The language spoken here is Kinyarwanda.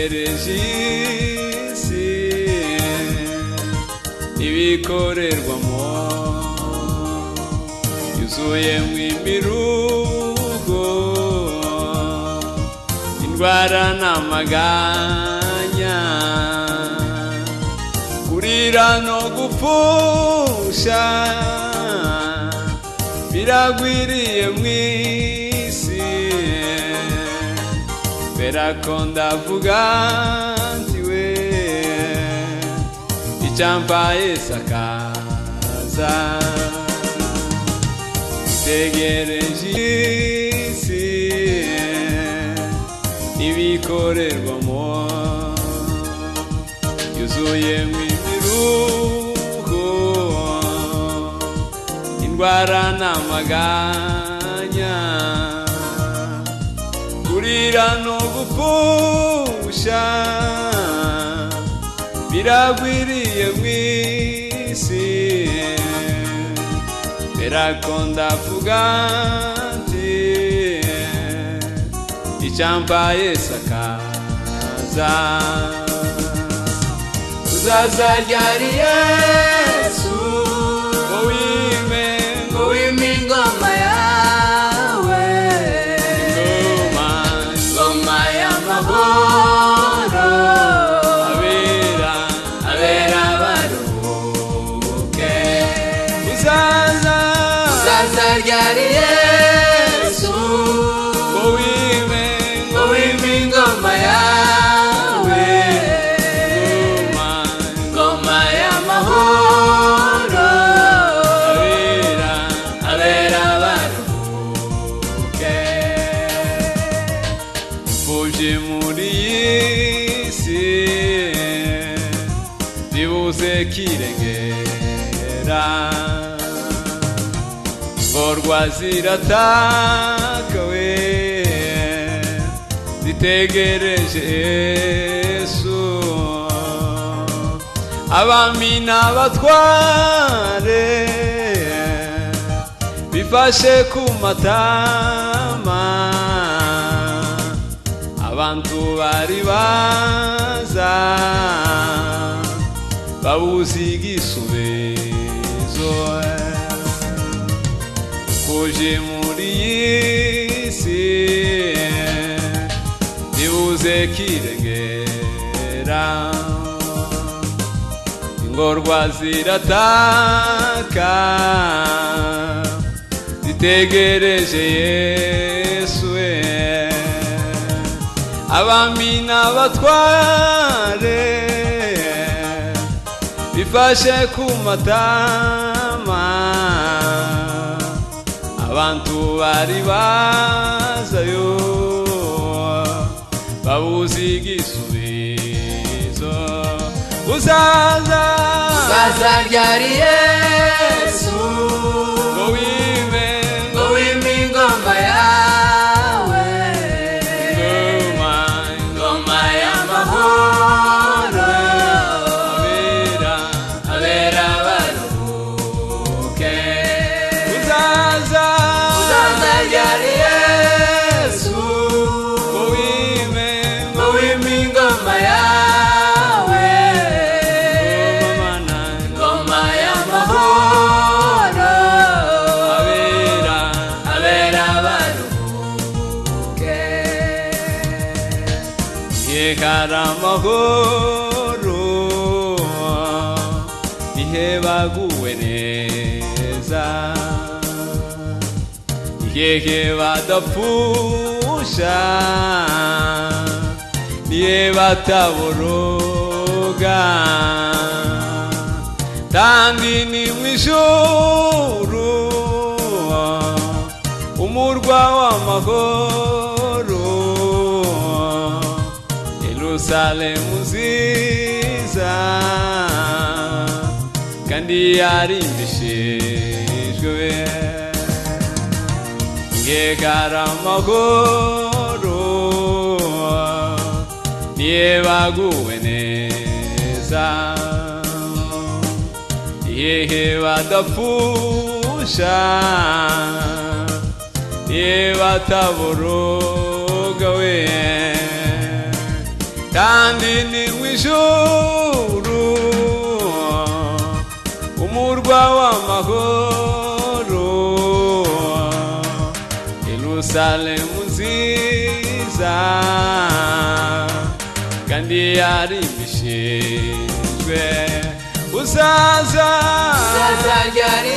itegereje isi ibikorerwamo yuzuyemo imiruho indwara n'amaganya kurira no gupfusha biragwiriye mw'isi berako ndavuga nti we icyambaye sakaza itegereje isi ibikorerwamo yuzuyemo imiruho indwara n'amaganya kurira no gupfusha biragwiriye mw'isi berako ndavuga nti icyambaye sakaza uzaza ryari Yesu ngo wime ingoma yawe ingoma y'amahoro abera baruhuke uzaza ryari Yesu ngo wime ingoma yawe ingoma y'amahoro abera baruhuke uje muri iyi si ribuze kirengera ngorwa zirataka we zitegereje Yesu abami n'abatware bifashe ku matama abantu bari baza babuze igisubizo uje muri iyi si ribuze kirengera ingorwa zirataka zitegereje Yesu abami n'abatware bifashe ku matama abantu bari bazayo babuze igisubizo uzaza ryari Yesu ngo wime ingoma yawe ingoma y'amahoro abera baruhuke uzaza ryari Yesu ngo wime ingoma yawe ingoma y'amahoro abera baruhuke yekara amahoro ihe baguwe neza yeke badapfusha niye bataboroga kandi ni mw'ijuru umurwa w'amahoro Yerusalemu nziza kandi yarimbishijwe yekara amahoro niye baguwe neza yehe badapfusha niye bataboroga we kandi ni w'ijuru umurwa w'amahoro Yerusalemu nziza kandi yarimbishijwe uzaza ryari